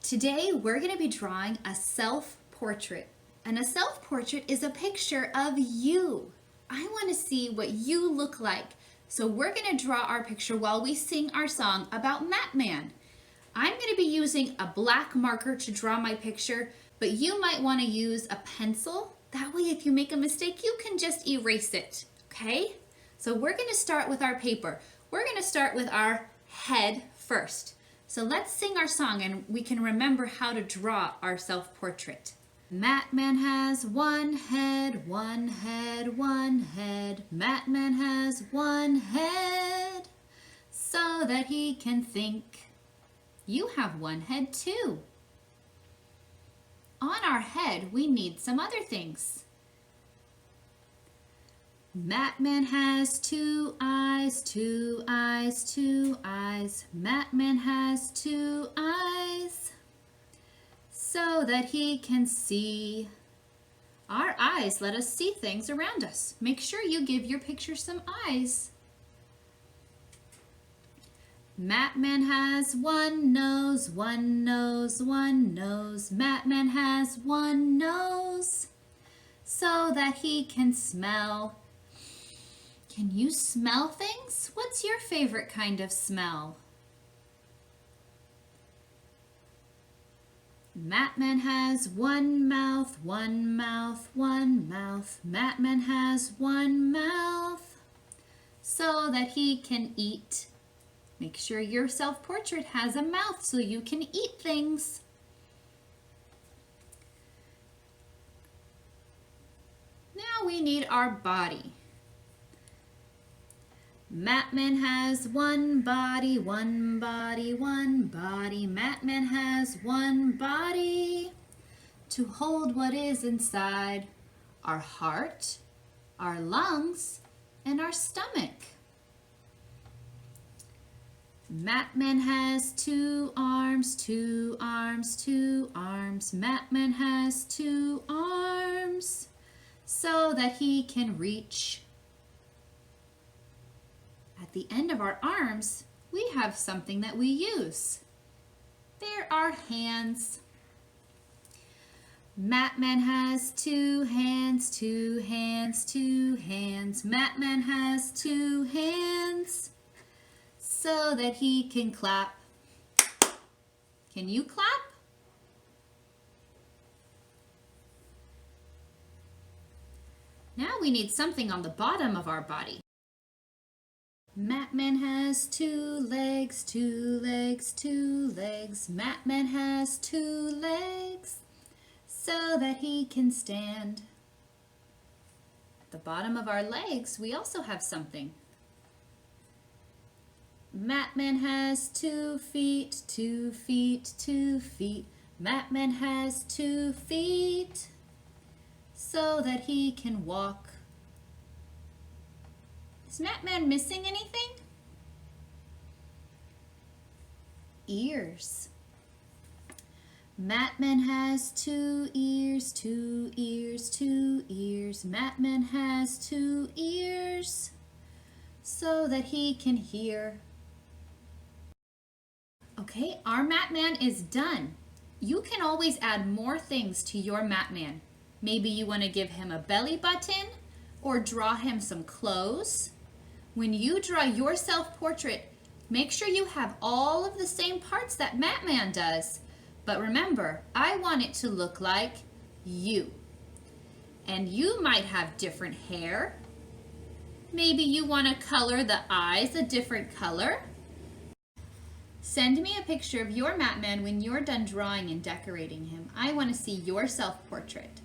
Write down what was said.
Today we're going to be drawing a self-portrait. And a self-portrait is a picture of you. I want to see what you look like. So we're going to draw our picture while we sing our song about Matman. I'm going to be using a black marker to draw my picture, but you might want to use a pencil. That way if you make a mistake, you can just erase it, okay? So we're going to start with our paper. We're going to start with our head first. So let's sing our song and we can remember how to draw our self-portrait. Matman has one head, one head, one head. Matman has one head so that he can think. You have one head too. On our head, we need some other things. Matman has two eyes, two eyes, two eyes. Matman has two eyes so that he can see. Our eyes let us see things around us. Make sure you give your picture some eyes. Matman has one nose, one nose, one nose. Matman has one nose so that he can smell. Can you smell things? What's your favorite kind of smell? Matman has one mouth, one mouth, one mouth. Matman has one mouth so that he can eat. Make sure your self-portrait has a mouth so you can eat things. Now we need our body. Matman has one body, one body, one body. Matman has one body to hold what is inside our heart, our lungs, and our stomach. Matman has two arms, two arms, two arms. Matman has two arms so that he can reach. At the end of our arms, we have something that we use. They're our hands. Matman has two hands, two hands, two hands. Matman has two hands so that he can clap. Can you clap? Now we need something on the bottom of our body. Matman has two legs, two legs, two legs. Matman has two legs so that he can stand. At the bottom of our legs, we also have something. Matman has 2 feet, 2 feet, 2 feet. Matman has 2 feet so that he can walk. Is Matman missing anything? Ears. Matman has 2 ears, 2 ears, 2 ears. Matman has 2 ears so that he can hear. Okay, our Matman is done. You can always add more things to your Matman. Maybe you want to give him a belly button or draw him some clothes. When you draw your self-portrait, make sure you have all of the same parts that Matman does. But remember, I want it to look like you. And you might have different hair. Maybe you want to color the eyes a different color. Send me a picture of your Matman when you're done drawing and decorating him. I want to see your self-portrait.